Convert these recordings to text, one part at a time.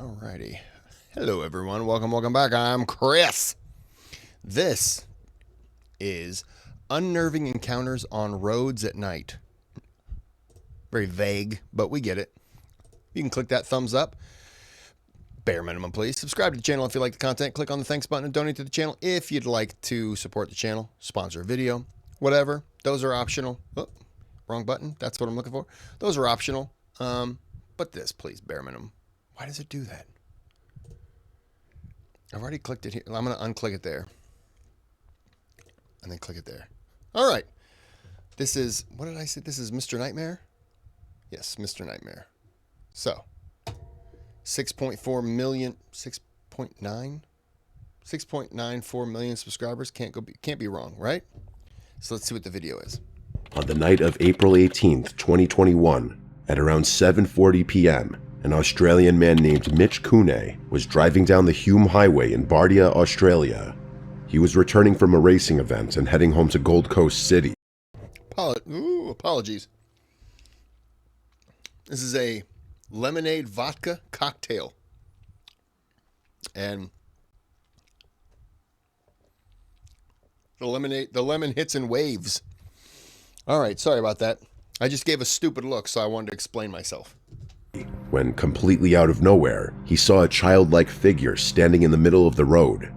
Alrighty. Hello, everyone. Welcome back. I'm Kris. This is Unnerving Encounters on Roads at Night. Very vague, but we get it. You can click that thumbs up. Bare minimum, please. Subscribe to the channel if you like the content. Click on the thanks button and donate to the channel if you'd like to support the channel, sponsor a video, whatever. Those are optional. Oh, wrong button. That's what I'm looking for. Those are optional. But this, please, bare minimum. Why does it do that? I've already clicked it here. I'm going to unclick it there. And then click it there. All right. This is, what did I say? This is Mr. Nightmare? Yes, Mr. Nightmare. So, 6.4 million, 6.9? 6.94 million subscribers. Can't be wrong, right? So let's see what the video is. On the night of April 18th, 2021, at around 7:40 p.m., an Australian man named Mitch Cooney was driving down the Hume Highway in Bardia, Australia. He was returning from a racing event and heading home to Gold Coast City. Apologies. This is a lemonade vodka cocktail. And the lemon hits in waves. All right, sorry about that. I just gave a stupid look, so I wanted to explain myself. When, completely out of nowhere, he saw a childlike figure standing in the middle of the road.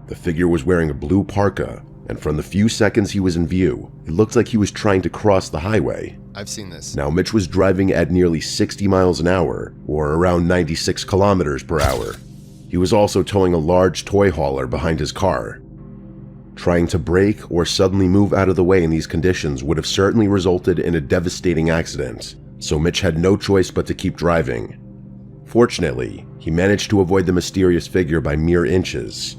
The figure was wearing a blue parka, and from the few seconds he was in view, it looked like he was trying to cross the highway. I've seen this. Now, Mitch was driving at nearly 60 miles an hour, or around 96 kilometers per hour. He was also towing a large toy hauler behind his car. Trying to brake or suddenly move out of the way in these conditions would have certainly resulted in a devastating accident, so Mitch had no choice but to keep driving. Fortunately, he managed to avoid the mysterious figure by mere inches.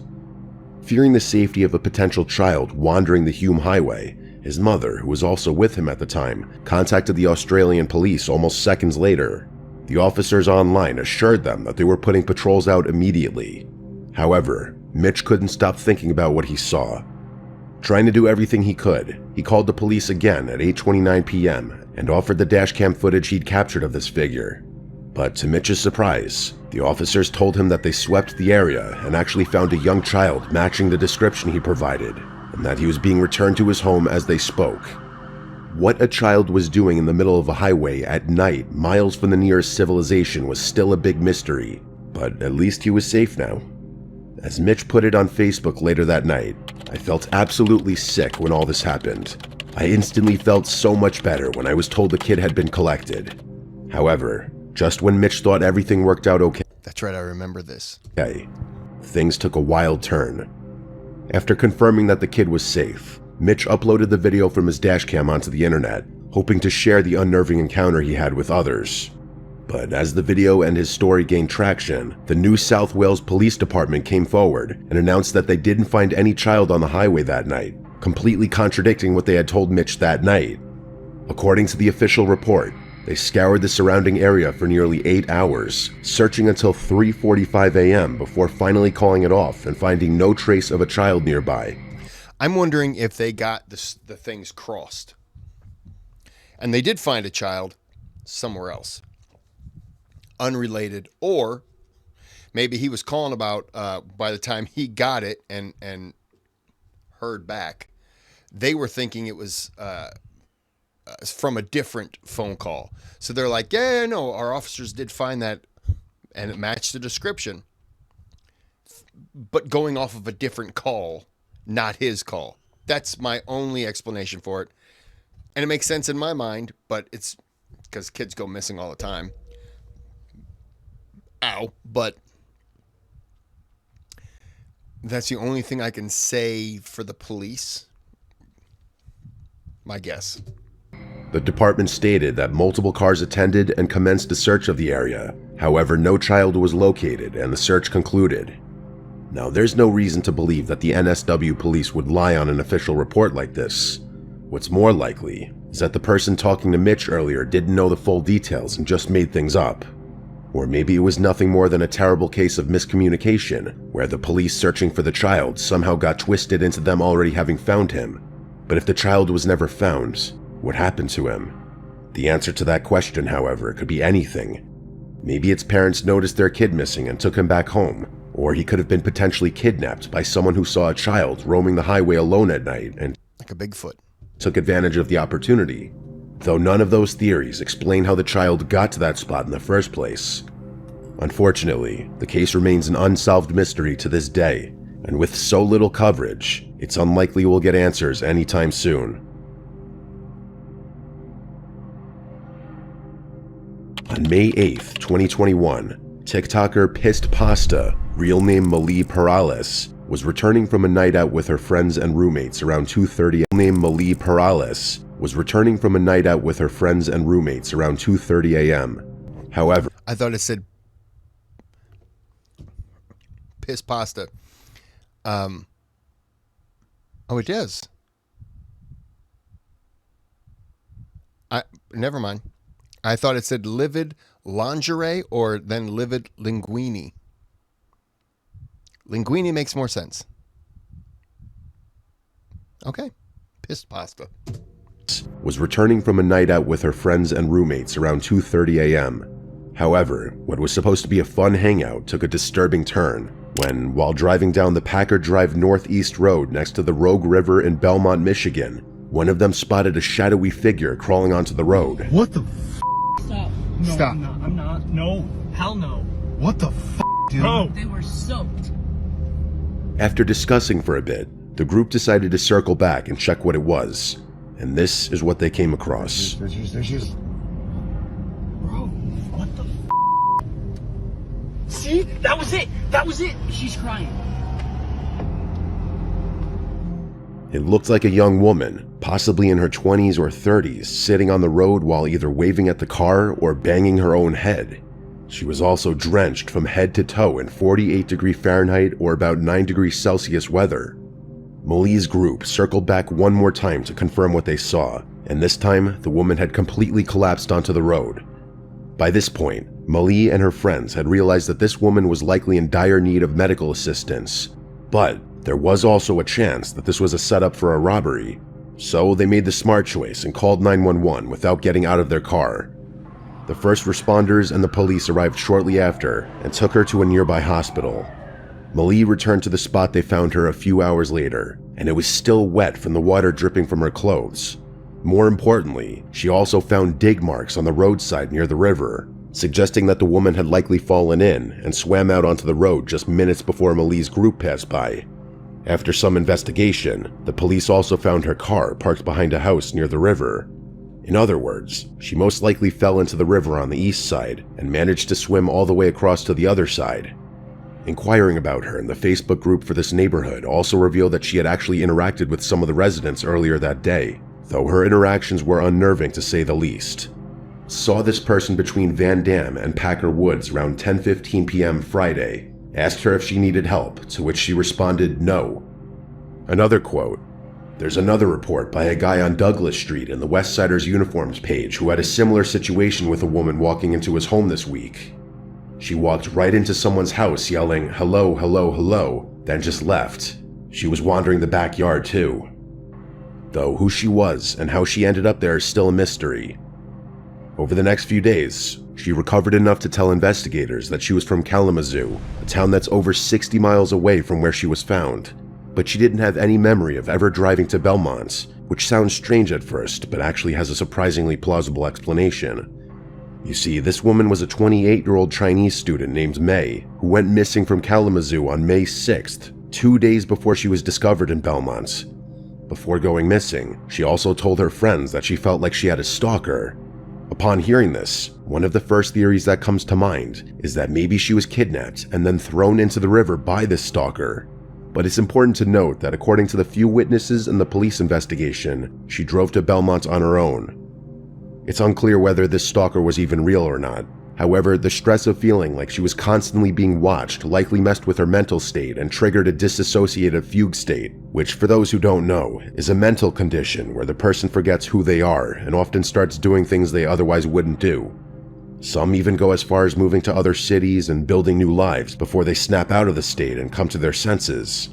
Fearing the safety of a potential child wandering the Hume Highway, his mother, who was also with him at the time, contacted the Australian police almost seconds later. The officers online assured them that they were putting patrols out immediately. However, Mitch couldn't stop thinking about what he saw. Trying to do everything he could, he called the police again at 8:29 p.m. and offered the dashcam footage he'd captured of this figure. But to Mitch's surprise, the officers told him that they swept the area and actually found a young child matching the description he provided, and that he was being returned to his home as they spoke. What a child was doing in the middle of a highway at night, miles from the nearest civilization, was still a big mystery, but at least he was safe now. As Mitch put it on Facebook later that night, "I felt absolutely sick when all this happened. I instantly felt so much better when I was told the kid had been collected." However, just when Mitch thought everything worked out okay, That's right, I remember this. things took a wild turn. After confirming that the kid was safe, Mitch uploaded the video from his dashcam onto the internet, hoping to share the unnerving encounter he had with others. But as the video and his story gained traction, the New South Wales Police Department came forward and announced that they didn't find any child on the highway that night, completely contradicting what they had told Mitch that night. According to the official report, they scoured the surrounding area for nearly 8 hours, searching until 3:45 a.m. before finally calling it off and finding no trace of a child nearby. I'm wondering if they got the things crossed. And they did find a child somewhere else. Unrelated, or maybe he was calling about by the time he got it and heard back, they were thinking it was from a different phone call. So they're like, yeah, no, our officers did find that and it matched the description, but going off of a different call, not his call. That's my only explanation for it. And it makes sense in my mind, but it's because kids go missing all the time. Ow. But that's the only thing I can say for the police. My guess. The department stated that multiple cars attended and commenced a search of the area. However, no child was located and the search concluded. Now, there's no reason to believe that the NSW police would lie on an official report like this. What's more likely is that the person talking to Mitch earlier didn't know the full details and just made things up. Or maybe it was nothing more than a terrible case of miscommunication, where the police searching for the child somehow got twisted into them already having found him. But if the child was never found, what happened to him? The answer to that question, however, could be anything. Maybe its parents noticed their kid missing and took him back home, or he could have been potentially kidnapped by someone who saw a child roaming the highway alone at night and Like a Bigfoot. took advantage of the opportunity. Though none of those theories explain how the child got to that spot in the first place. Unfortunately, the case remains an unsolved mystery to this day, and with so little coverage, it's unlikely we'll get answers anytime soon. On May 8th, 2021, TikToker Pissed Pasta, real name Malie Perales, was returning from a night out with her friends and roommates around 2:30 a.m. However, I thought it said piss pasta. Oh, it does. Never mind. I thought it said livid lingerie or then livid linguine. Linguine makes more sense. Okay. Pissed pasta. was returning from a night out with her friends and roommates around 2:30 a.m. However, what was supposed to be a fun hangout took a disturbing turn when, while driving down the Packard Drive Northeast Road next to the Rogue River in Belmont, Michigan, one of them spotted a shadowy figure crawling onto the road. What the Stop. No, Stop. I'm not. No. Hell no. What the dude? No. They were soaked. After discussing for a bit, the group decided to circle back and check what it was, and this is what they came across. There she is. Bro, what the See? That was it. That was it. She's crying. It looked like a young woman, possibly in her 20s or 30s, sitting on the road while either waving at the car or banging her own head. She was also drenched from head to toe in 48 Fahrenheit or about 9 Celsius weather. Malie's group circled back one more time to confirm what they saw, and this time the woman had completely collapsed onto the road. By this point, Malie and her friends had realized that this woman was likely in dire need of medical assistance, but there was also a chance that this was a setup for a robbery, so they made the smart choice and called 911 without getting out of their car. The first responders and the police arrived shortly after and took her to a nearby hospital. Malie returned to the spot they found her a few hours later, and it was still wet from the water dripping from her clothes. More importantly, she also found dig marks on the roadside near the river, suggesting that the woman had likely fallen in and swam out onto the road just minutes before Malie's group passed by. After some investigation, the police also found her car parked behind a house near the river. In other words, she most likely fell into the river on the east side and managed to swim all the way across to the other side. Inquiring about her in the Facebook group for this neighborhood also revealed that she had actually interacted with some of the residents earlier that day, though her interactions were unnerving to say the least. Saw this person between Van Dam and Packer Woods around 10:15 p.m. Friday. Asked her if she needed help, to which she responded no. Another quote, "There's another report by a guy on Douglas Street in the West Siders uniforms page who had a similar situation with a woman walking into his home this week. She walked right into someone's house yelling, 'Hello, hello, hello,' then just left. She was wandering the backyard too." Though who she was and how she ended up there is still a mystery. Over the next few days, she recovered enough to tell investigators that she was from Kalamazoo, a town that's over 60 miles away from where she was found. But she didn't have any memory of ever driving to Belmont, which sounds strange at first, but actually has a surprisingly plausible explanation. You see, this woman was a 28-year-old Chinese student named May, who went missing from Kalamazoo on May 6th, 2 days before she was discovered in Belmont. Before going missing, she also told her friends that she felt like she had a stalker. Upon hearing this, one of the first theories that comes to mind is that maybe she was kidnapped and then thrown into the river by this stalker. But it's important to note that according to the few witnesses in the police investigation, she drove to Belmont on her own. It's unclear whether this stalker was even real or not. However, the stress of feeling like she was constantly being watched likely messed with her mental state and triggered a dissociative fugue state, which, for those who don't know, is a mental condition where the person forgets who they are and often starts doing things they otherwise wouldn't do. Some even go as far as moving to other cities and building new lives before they snap out of the state and come to their senses.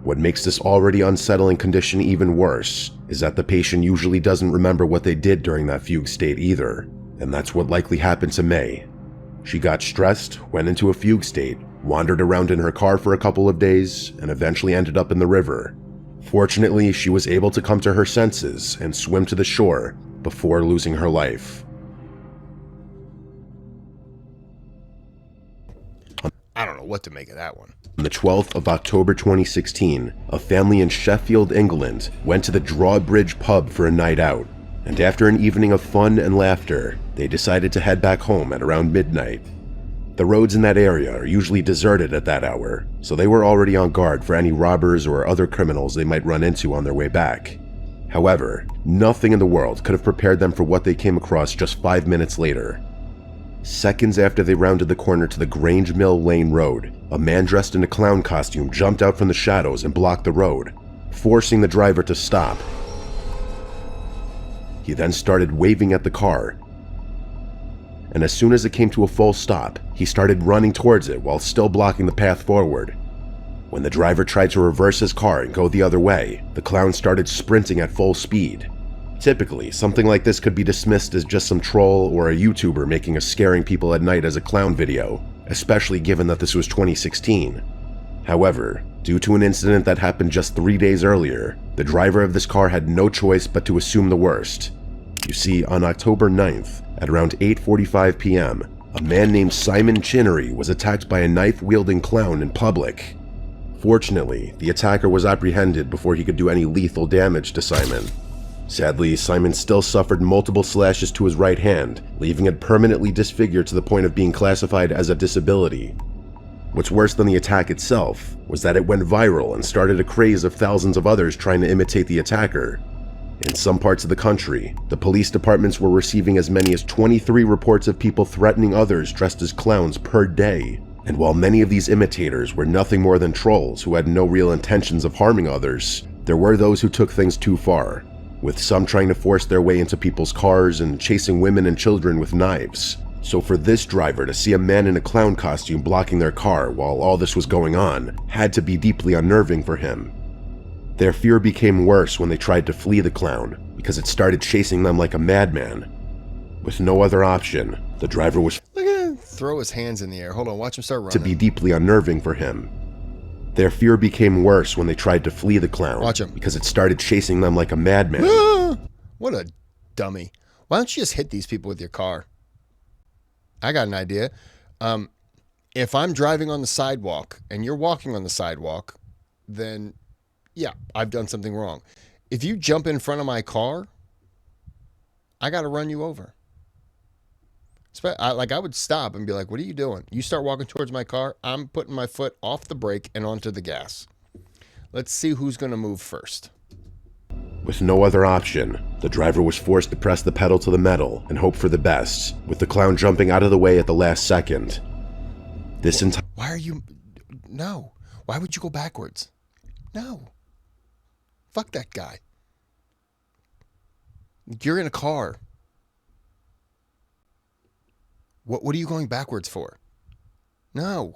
What makes this already unsettling condition even worse is that the patient usually doesn't remember what they did during that fugue state either, and that's what likely happened to May. She got stressed, went into a fugue state, wandered around in her car for a couple of days, and eventually ended up in the river. Fortunately, she was able to come to her senses and swim to the shore before losing her life. I don't know what to make of that one. On the 12th of October 2016, a family in Sheffield, England, went to the Drawbridge pub for a night out, and after an evening of fun and laughter, they decided to head back home at around midnight. The roads in that area are usually deserted at that hour, so they were already on guard for any robbers or other criminals they might run into on their way back. However, nothing in the world could have prepared them for what they came across just 5 minutes later. Seconds after they rounded the corner to the Grange Mill Lane Road, a man dressed in a clown costume jumped out from the shadows and blocked the road, forcing the driver to stop. He then started waving at the car, and as soon as it came to a full stop, he started running towards it while still blocking the path forward. When the driver tried to reverse his car and go the other way, the clown started sprinting at full speed. Typically, something like this could be dismissed as just some troll or a YouTuber making a scaring people at night as a clown video, especially given that this was 2016. However, due to an incident that happened just 3 days earlier, the driver of this car had no choice but to assume the worst. You see, on October 9th, at around 8:45 p.m., a man named Simon Chinnery was attacked by a knife-wielding clown in public. Fortunately, the attacker was apprehended before he could do any lethal damage to Simon. Sadly, Simon still suffered multiple slashes to his right hand, leaving it permanently disfigured to the point of being classified as a disability. What's worse than the attack itself was that it went viral and started a craze of thousands of others trying to imitate the attacker. In some parts of the country, the police departments were receiving as many as 23 reports of people threatening others dressed as clowns per day. And while many of these imitators were nothing more than trolls who had no real intentions of harming others, there were those who took things too far, with some trying to force their way into people's cars and chasing women and children with knives. So for this driver to see a man in a clown costume blocking their car while all this was going on had to be deeply unnerving for him. Their fear became worse when they tried to flee the clown, because it started chasing them like a madman. With no other option, the driver was Look at him throw his hands in the air. Hold on, watch him start running. to be deeply unnerving for him. Their fear became worse when they tried to flee the clown, Watch him. because it started chasing them like a madman. What a dummy. Why don't you just hit these people with your car? I got an idea. If I'm driving on the sidewalk and you're walking on the sidewalk, then yeah, I've done something wrong. If you jump in front of my car, I got to run you over. I would stop and be like, what are you doing? You start walking towards my car, I'm putting my foot off the brake and onto the gas. Let's see who's going to move first. With no other option, the driver was forced to press the pedal to the metal and hope for the best, with the clown jumping out of the way at the last second. Why are you... No. Why would you go backwards? No. Fuck that guy. You're in a car. What are you going backwards for? No.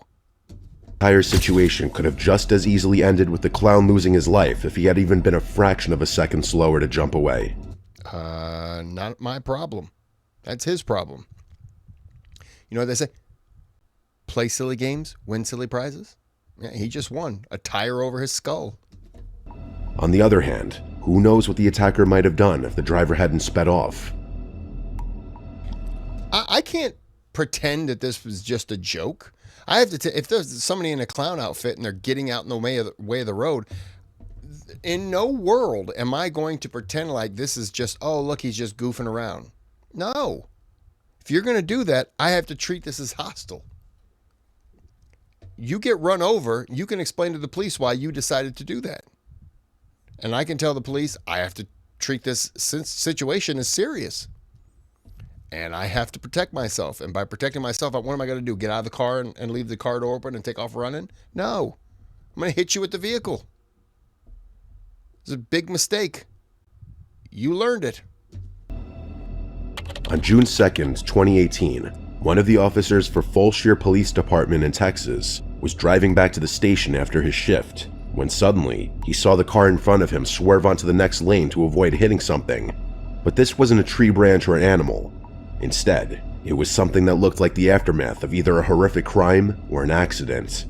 entire situation could have just as easily ended with the clown losing his life if he had even been a fraction of a second slower to jump away. Not my problem. That's his problem. You know what they say? Play silly games, win silly prizes. Yeah, he just won a tire over his skull. On the other hand, who knows what the attacker might have done if the driver hadn't sped off. I can't pretend that this was just a joke. I have to. If there's somebody in a clown outfit and they're getting out in the way of the road, in no world am I going to pretend like this is just, oh, look, he's just goofing around. No. If you're going to do that, I have to treat this as hostile. You get run over, you can explain to the police why you decided to do that. And I can tell the police I have to treat this situation as serious. And I have to protect myself. And by protecting myself, what am I going to do? Get out of the car and leave the car door open and take off running? No. I'm going to hit you with the vehicle. It's a big mistake. You learned it. On June 2nd, 2018, one of the officers for Fulshire Police Department in Texas was driving back to the station after his shift, when suddenly he saw the car in front of him swerve onto the next lane to avoid hitting something. But this wasn't a tree branch or an animal. Instead, It was something that looked like the aftermath of either a horrific crime or an accident.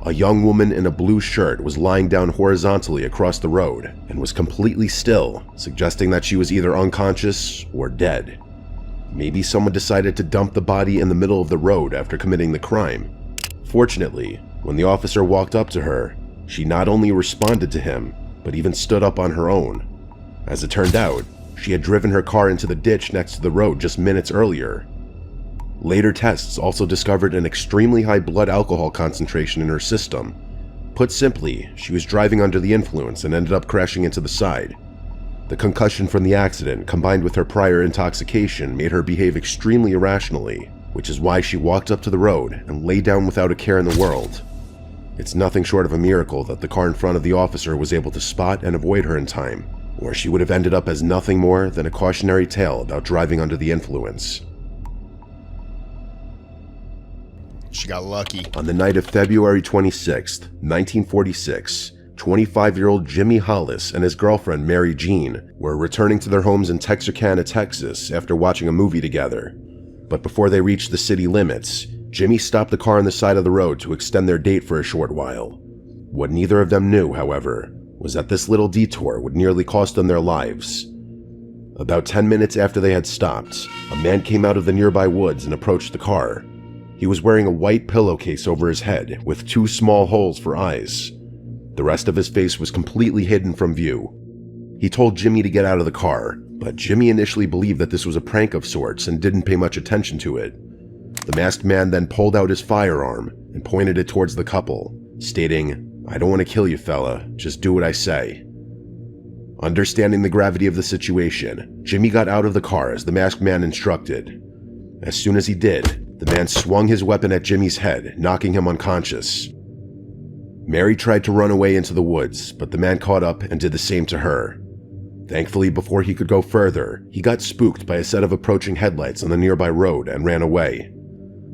A young woman in a blue shirt was lying down horizontally across the road and was completely still, suggesting that she was either unconscious or dead. Maybe someone decided to dump the body in the middle of the road after committing the crime. Fortunately, when the officer walked up to her, she not only responded to him, but even stood up on her own. As it turned out, she had driven her car into the ditch next to the road just minutes earlier. Later tests also discovered an extremely high blood alcohol concentration in her system. Put simply, she was driving under the influence and ended up crashing into the side. The concussion from the accident, combined with her prior intoxication, made her behave extremely irrationally, which is why she walked up to the road and lay down without a care in the world. It's nothing short of a miracle that the car in front of the officer was able to spot and avoid her in time, or she would have ended up as nothing more than a cautionary tale about driving under the influence. She got lucky. On the night of February 26, 1946, 25-year-old Jimmy Hollis and his girlfriend Mary Jean were returning to their homes in Texarkana, Texas after watching a movie together. But before they reached the city limits, Jimmy stopped the car on the side of the road to extend their date for a short while. What neither of them knew, however, was that this little detour would nearly cost them their lives. About 10 minutes after they had stopped, a man came out of the nearby woods and approached the car. He was wearing a white pillowcase over his head with 2 small holes for eyes. The rest of his face was completely hidden from view. He told Jimmy to get out of the car, but Jimmy initially believed that this was a prank of sorts and didn't pay much attention to it. The masked man then pulled out his firearm and pointed it towards the couple, stating, "I don't want to kill you, fella, just do what I say." Understanding the gravity of the situation, Jimmy got out of the car as the masked man instructed. As soon as he did, the man swung his weapon at Jimmy's head, knocking him unconscious. Mary tried to run away into the woods, but the man caught up and did the same to her. Thankfully, before he could go further, he got spooked by a set of approaching headlights on the nearby road and ran away.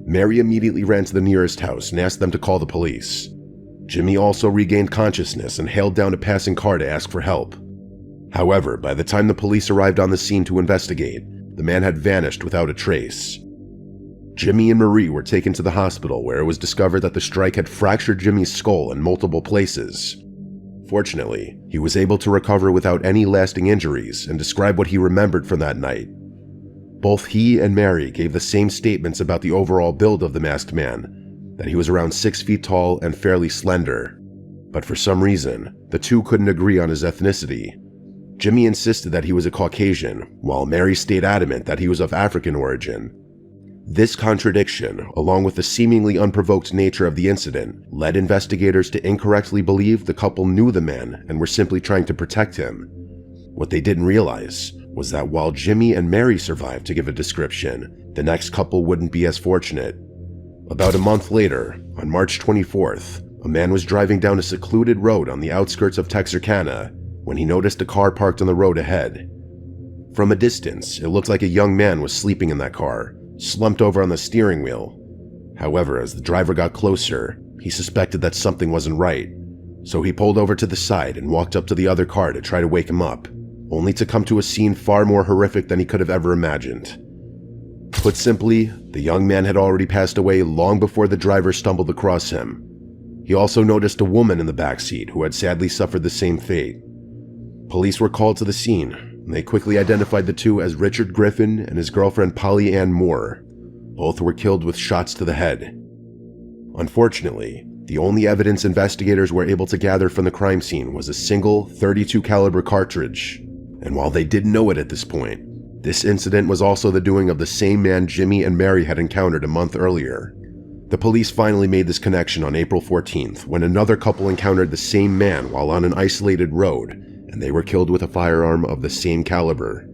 Mary immediately ran to the nearest house and asked them to call the police. Jimmy also regained consciousness and hailed down a passing car to ask for help. However, by the time the police arrived on the scene to investigate, the man had vanished without a trace. Jimmy and Marie were taken to the hospital where it was discovered that the strike had fractured Jimmy's skull in multiple places. Fortunately, he was able to recover without any lasting injuries and describe what he remembered from that night. Both he and Mary gave the same statements about the overall build of the masked man, that he was around 6 feet tall and fairly slender. But for some reason, the two couldn't agree on his ethnicity. Jimmy insisted that he was a Caucasian, while Mary stayed adamant that he was of African origin. This contradiction, along with the seemingly unprovoked nature of the incident, led investigators to incorrectly believe the couple knew the man and were simply trying to protect him. What they didn't realize was that while Jimmy and Mary survived to give a description, the next couple wouldn't be as fortunate. About a month later, on March 24th, a man was driving down a secluded road on the outskirts of Texarkana when he noticed a car parked on the road ahead. From a distance, it looked like a young man was sleeping in that car, slumped over on the steering wheel. However, as the driver got closer, he suspected that something wasn't right, so he pulled over to the side and walked up to the other car to try to wake him up, only to come to a scene far more horrific than he could have ever imagined. Put simply, the young man had already passed away long before the driver stumbled across him. He also noticed a woman in the backseat who had sadly suffered the same fate. Police were called to the scene, and they quickly identified the two as Richard Griffin and his girlfriend Polly Ann Moore. Both were killed with shots to the head. Unfortunately, the only evidence investigators were able to gather from the crime scene was a single .32 caliber cartridge, and while they didn't know it at this point, this incident was also the doing of the same man Jimmy and Mary had encountered a month earlier. The police finally made this connection on April 14th when another couple encountered the same man while on an isolated road, and they were killed with a firearm of the same caliber.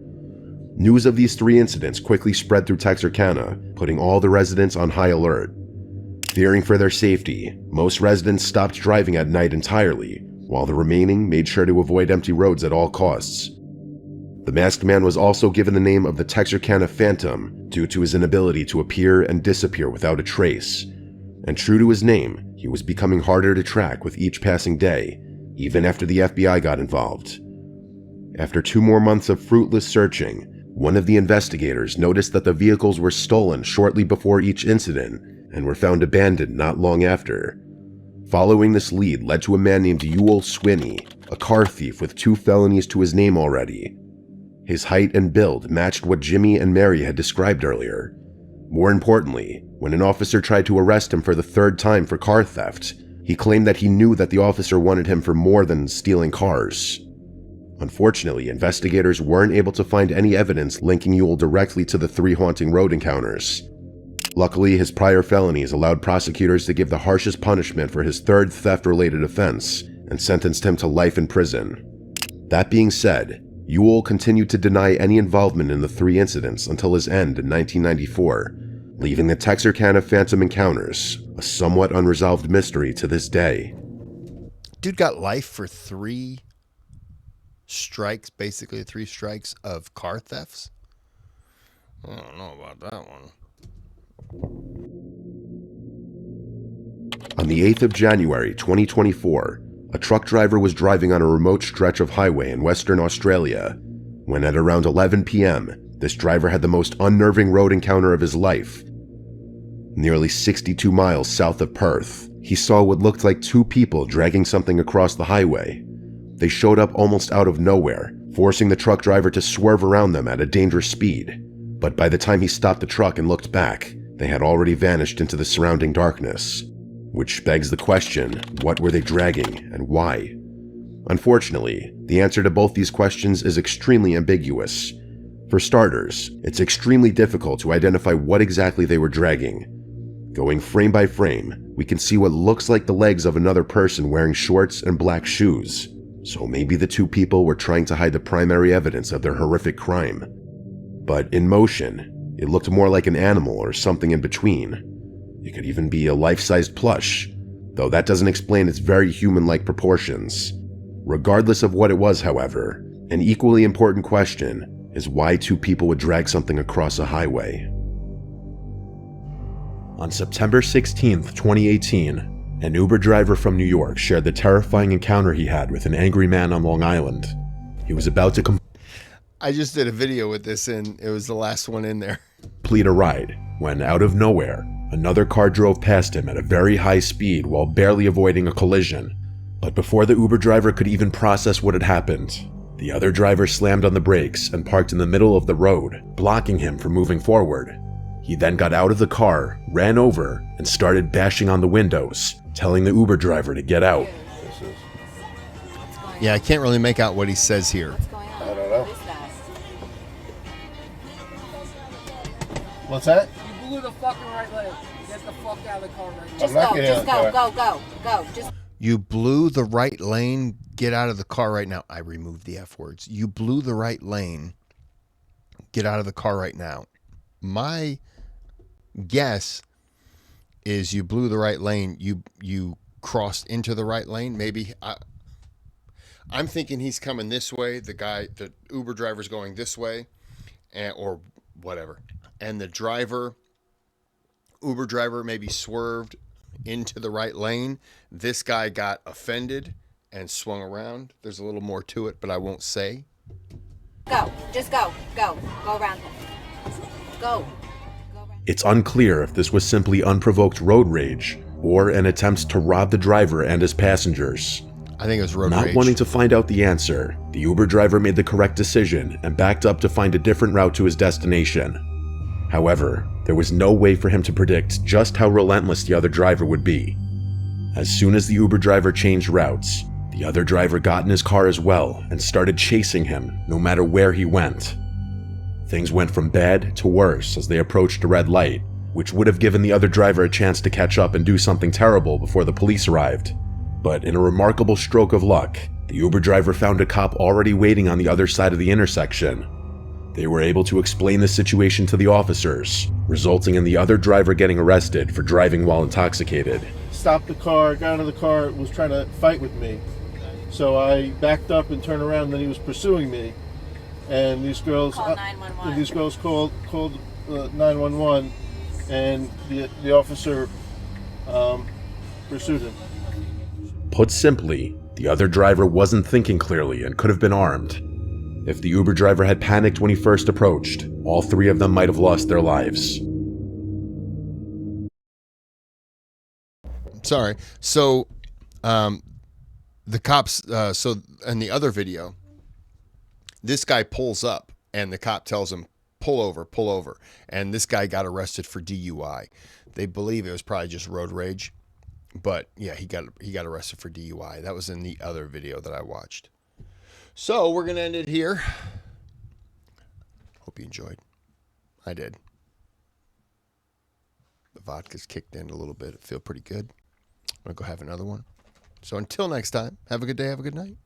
News of these 3 incidents quickly spread through Texarkana, putting all the residents on high alert. Fearing for their safety, most residents stopped driving at night entirely, while the remaining made sure to avoid empty roads at all costs. The masked man was also given the name of the Texarkana Phantom due to his inability to appear and disappear without a trace. And true to his name, he was becoming harder to track with each passing day, even after the FBI got involved. After 2 more months of fruitless searching, One of the investigators noticed that the vehicles were stolen shortly before each incident and were found abandoned not long after. Following this lead led to a man named Ewell Swinney, a car thief with 2 felonies to his name already. His height and build matched what Jimmy and Mary had described earlier. More importantly, when an officer tried to arrest him for the 3rd time for car theft, he claimed that he knew that the officer wanted him for more than stealing cars. Unfortunately, investigators weren't able to find any evidence linking Ewell directly to the 3 haunting road encounters. Luckily, his prior felonies allowed prosecutors to give the harshest punishment for his 3rd theft-related offense and sentenced him to life in prison. That being said, Ewell continued to deny any involvement in the 3 incidents until his end in 1994, leaving the Texarkana Phantom encounters a somewhat unresolved mystery to this day. Dude got life for 3 strikes, basically 3 strikes of car thefts. I don't know about that one. On the 8th of January 2024, a truck driver was driving on a remote stretch of highway in Western Australia when at around 11 p.m., this driver had the most unnerving road encounter of his life. Nearly 62 miles south of Perth, he saw what looked like 2 people dragging something across the highway. They showed up almost out of nowhere, forcing the truck driver to swerve around them at a dangerous speed. But by the time he stopped the truck and looked back, they had already vanished into the surrounding darkness. Which begs the question, what were they dragging and why? Unfortunately, the answer to both these questions is extremely ambiguous. For starters, it's extremely difficult to identify what exactly they were dragging. Going frame by frame, we can see what looks like the legs of another person wearing shorts and black shoes. So maybe the 2 people were trying to hide the primary evidence of their horrific crime. But in motion, it looked more like an animal or something in between. It could even be a life-sized plush, though that doesn't explain its very human-like proportions. Regardless of what it was, however, an equally important question is why 2 people would drag something across a highway. On September 16, 2018, an Uber driver from New York shared the terrifying encounter he had with an angry man on Long Island. He was about to I just did a video with this and it was the last one in there. complete a ride when, out of nowhere, another car drove past him at a very high speed while barely avoiding a collision. But before the Uber driver could even process what had happened, the other driver slammed on the brakes and parked in the middle of the road, blocking him from moving forward. He then got out of the car, ran over, and started bashing on the windows, telling the Uber driver to get out. Yeah, I can't really make out what he says here. I don't know. What's that? You blew the fucking right leg. Get the fuck out of the car right now. I'm not getting out of the car. Go. Just You blew the right lane. Get out of the car right now. I removed the F words. You blew the right lane. Get out of the car right now. My guess is you blew the right lane. You crossed into the right lane. Maybe I'm thinking he's coming this way. The Uber driver's going this way, or whatever. And the Uber driver maybe swerved into the right lane. This guy got offended and swung around. There's a little more to it, but I won't say. go. Just go. Go around him. Go. It's unclear if this was simply unprovoked road rage or an attempt to rob the driver and his passengers. I think it was road Not rage. wanting to find out the answer, the Uber driver made the correct decision and backed up to find a different route to his destination. However, there was no way for him to predict just how relentless the other driver would be. As soon as the Uber driver changed routes, the other driver got in his car as well and started chasing him no matter where he went. Things went from bad to worse as they approached a red light, which would have given the other driver a chance to catch up and do something terrible before the police arrived. But in a remarkable stroke of luck, the Uber driver found a cop already waiting on the other side of the intersection. They were able to explain the situation to the officers, resulting in the other driver getting arrested for driving while intoxicated. Stopped the car, got out of the car, was trying to fight with me. So I backed up and turned around, and then he was pursuing me. And these girls Call 911. These girls called 911, and the officer pursued him. Put simply, the other driver wasn't thinking clearly and could have been armed. If the Uber driver had panicked when he first approached, all three of them might have lost their lives. Sorry. So, the cops. So, in the other video, this guy pulls up, and the cop tells him, "Pull over, pull over." And this guy got arrested for DUI. They believe it was probably just road rage, but yeah, he got arrested for DUI. That was in the other video that I watched. So we're gonna end it here. Hope you enjoyed. I did. The vodka's kicked in a little bit. I feel pretty good. I'm gonna go have another one. So until next time, have a good day, have a good night.